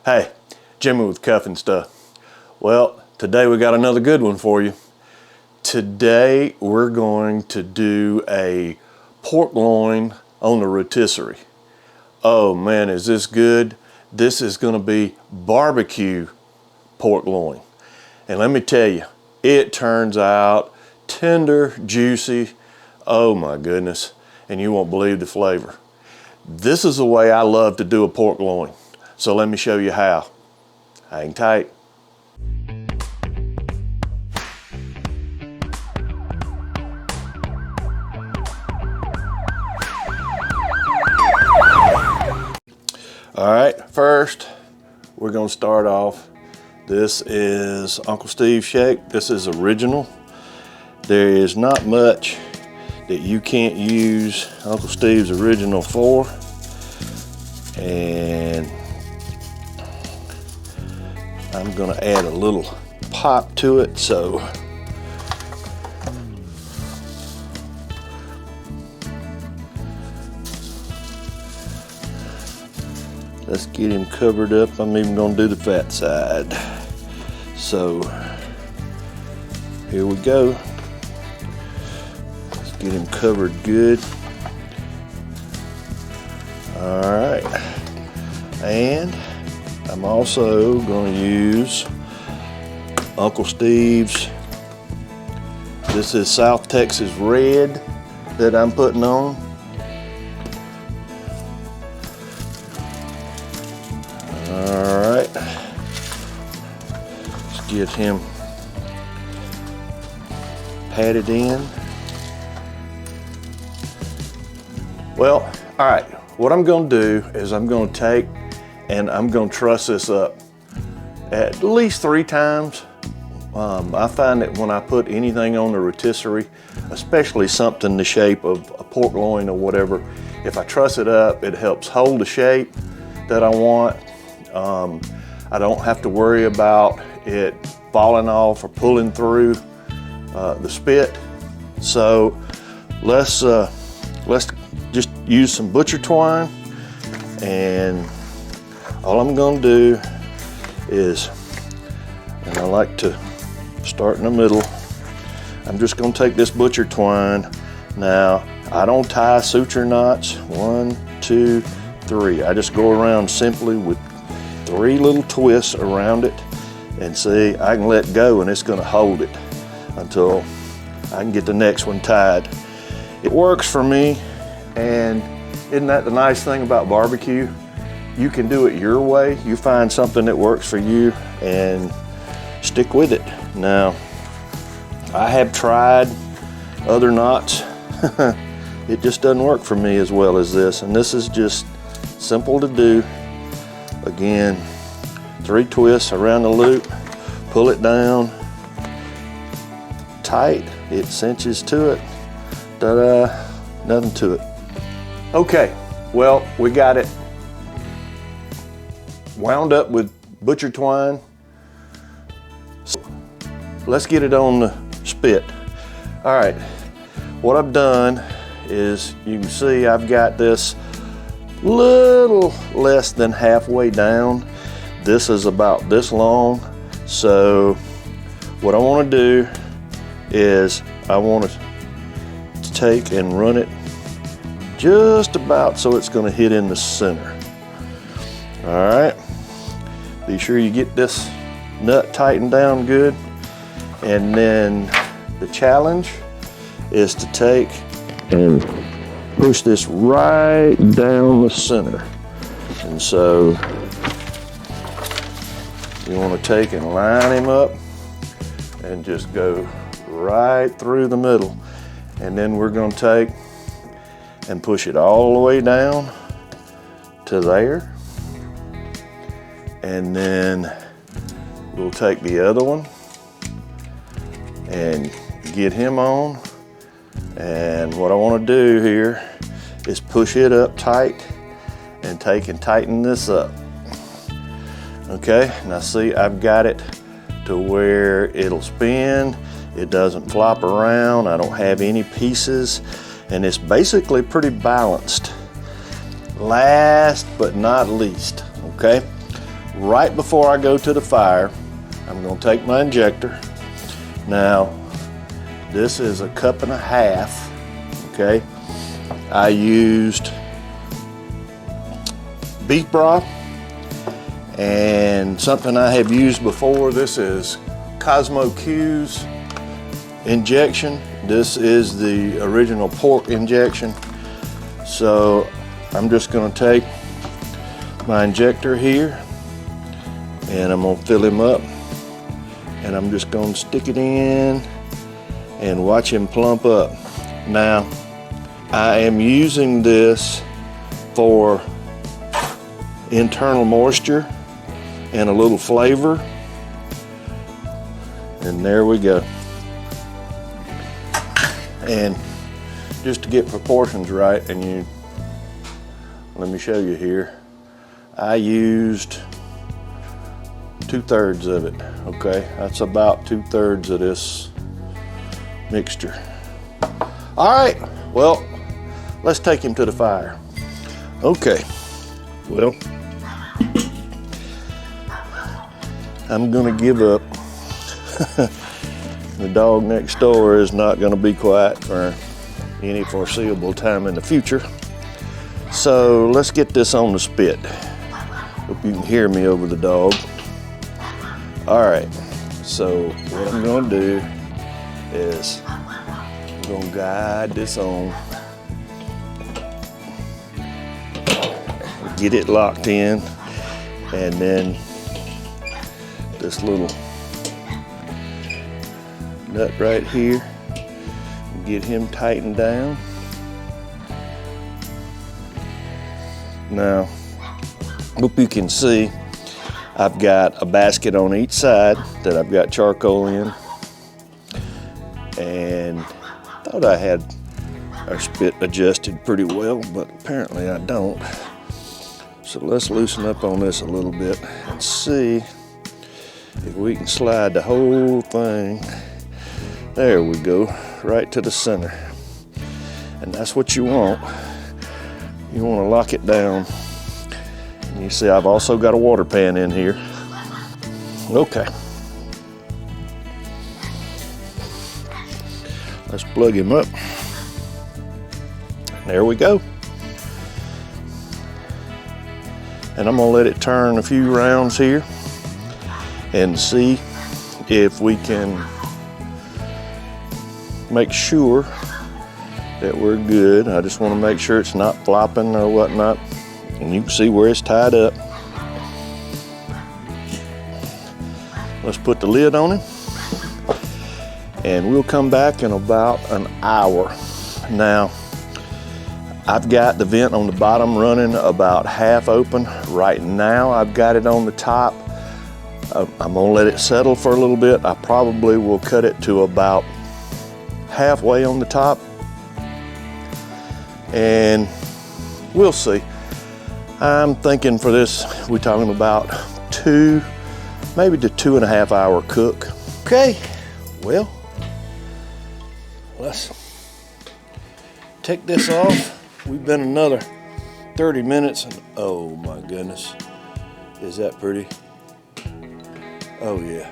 Hey, Jimmy with Cuff and Stuff. Well, today we got another good one for you. Today we're going to do a pork loin on the rotisserie. Oh man, is this good? This is gonna be barbecue pork loin. And let me tell you, it turns out tender, juicy. Oh my goodness, and you won't believe the flavor. This is the way I love to do a pork loin. So let me show you how. Hang tight. All right, first we're gonna start off. This is Uncle Steve's shake. This is original. There is not much that you can't use Uncle Steve's original for. And I'm gonna add a little pop to it, so let's get him covered up. I'm even gonna do the fat side. So here we go. Let's get him covered good. All right, and I'm also going to use Uncle Steve's. This is South Texas Red that I'm putting on. All right, let's get him patted in. Well, all right, what I'm going to do is I'm going to take and I'm going to truss this up at least 3 times. I find that when I put anything on the rotisserie, especially something the shape of a pork loin or whatever, if I truss it up, it helps hold the shape that I want. I don't have to worry about it falling off or pulling through the spit. So let's just use some butcher twine, and all I'm gonna do is, and I like to start in the middle, I'm just gonna take this butcher twine. Now, I don't tie suture knots, 1, 2, 3. I just go around simply with 3 little twists around it, and see, I can let go and it's gonna hold it until I can get the next one tied. It works for me, and isn't that the nice thing about barbecue? You can do it your way. You find something that works for you and stick with it. Now, I have tried other knots. It just doesn't work for me as well as this. And this is just simple to do. Again, 3 twists around the loop, pull it down tight, it cinches to it. Ta-da, nothing to it. Okay, well, we got it wound up with butcher twine. So let's get it on the spit. All right, what I've done is, you can see I've got this little less than halfway down. This is about this long. So what I want to do is I want to take and run it just about so it's going to hit in the center. All right, be sure you get this nut tightened down good, and then the challenge is to take and push this right down the center. And so you want to take and line him up and just go right through the middle, and then we're going to take and push it all the way down to there. And then we'll take the other one and get him on. And what I want to do here is push it up tight and take and tighten this up. Okay, now see, I've got it to where it'll spin. It doesn't flop around. I don't have any pieces, and it's basically pretty balanced. Last but not least, okay, right before I go to the fire, I'm gonna take my injector. Now, this is 1.5 cups, okay? I used beef broth and something I have used before. This is Cosmo Q's injection. This is the original pork injection. So I'm just gonna take my injector here and I'm gonna fill him up, and I'm just gonna stick it in and watch him plump up. Now, I am using this for internal moisture and a little flavor. And there we go. And just to get proportions right, and let me show you here. I used 2/3 of it, okay? That's about 2/3 of this mixture. All right, well, let's take him to the fire. Okay, well, I'm gonna give up. The dog next door is not gonna be quiet for any foreseeable time in the future. So let's get this on the spit. Hope you can hear me over the dog. All right, so what I'm gonna do is I'm gonna guide this on, get it locked in, and then this little nut right here, get him tightened down. Now, hope you can see I've got a basket on each side that I've got charcoal in, and thought I had our spit adjusted pretty well, but apparently I don't. So let's loosen up on this a little bit and see if we can slide the whole thing. There we go, right to the center. And that's what you want. You want to lock it down. And you see I've also got a water pan in here. Okay. Let's plug him up. There we go. And I'm gonna let it turn a few rounds here and see if we can make sure that we're good. I just want to make sure it's not flopping or whatnot. And you can see where it's tied up. Let's put the lid on him, and we'll come back in about an hour. Now, I've got the vent on the bottom running about half open. Right now, I've got it on the top. I'm gonna let it settle for a little bit. I probably will cut it to about halfway on the top, and we'll see. I'm thinking for this, we're talking about maybe to 2.5 hour cook. Okay, well, let's take this off. We've been another 30 minutes, and oh my goodness, is that pretty? Oh yeah.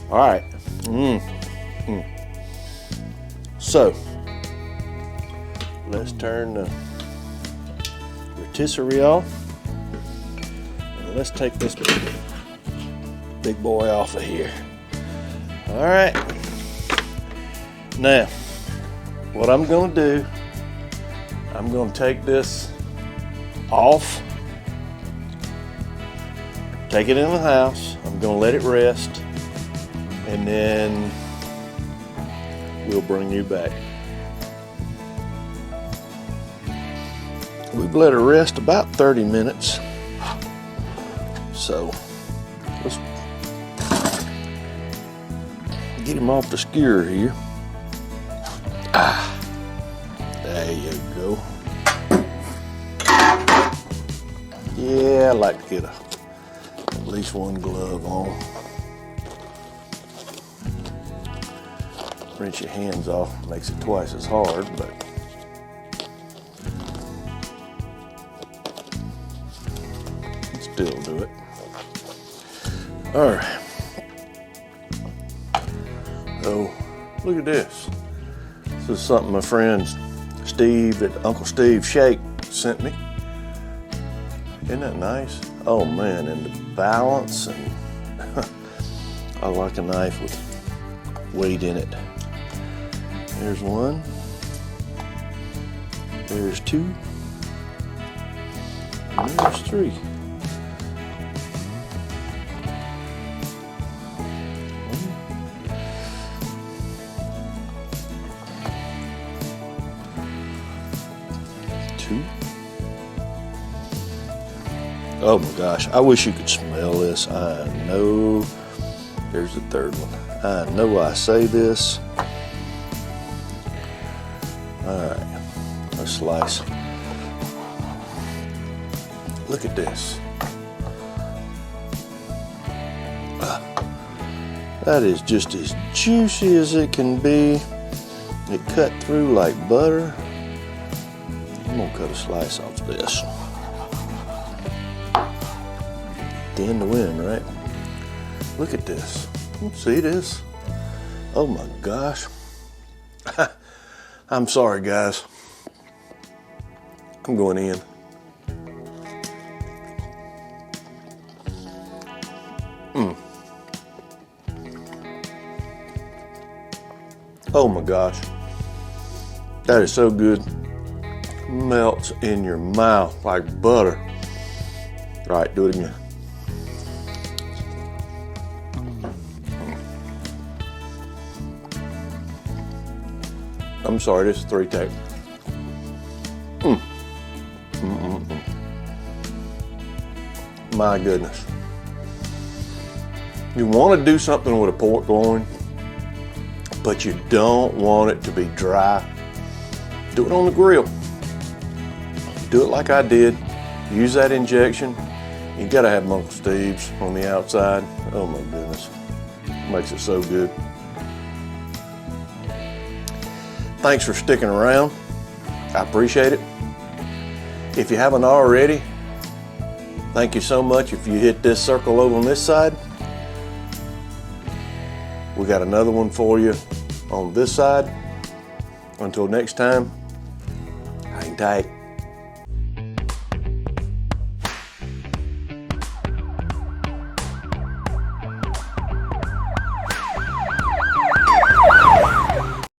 All right. So let's turn the rotisserie off, and let's take this big boy off of here. All right. Now, what I'm going to do, I'm going to take this off, take it in the house. I'm going to let it rest, and then we'll bring you back. We've let her rest about 30 minutes. So let's get him off the skewer here. There you go. Yeah, I like to get at least one glove on. Rinse your hands off, makes it twice as hard, but still do it. All right. Oh, look at this. This is something my friend Steve at Uncle Steve Shake sent me. Isn't that nice? Oh man, and the balance, and I like a knife with weight in it. There's one. There's two. And there's three. Two. Oh my gosh, I wish you could smell this. I know. There's the third one. I know I say this. All right, let's slice. Look at this. That is just as juicy as it can be. It cut through like butter. I'm gonna cut a slice off this. In the wind, right? Look at this. See this? Oh my gosh. I'm sorry, guys. I'm going in. Oh my gosh. That is so good. Melts in your mouth like butter. All right, do it again. I'm sorry, this is 3 take. My goodness. You want to do something with a pork loin, but you don't want it to be dry. Do it on the grill. Do it like I did. Use that injection. You gotta have Uncle Steve's on the outside. Oh my goodness. Makes it so good. Thanks for sticking around. I appreciate it. If you haven't already, thank you so much. If you hit this circle over on this side, we got another one for you on this side. Until next time, hang tight.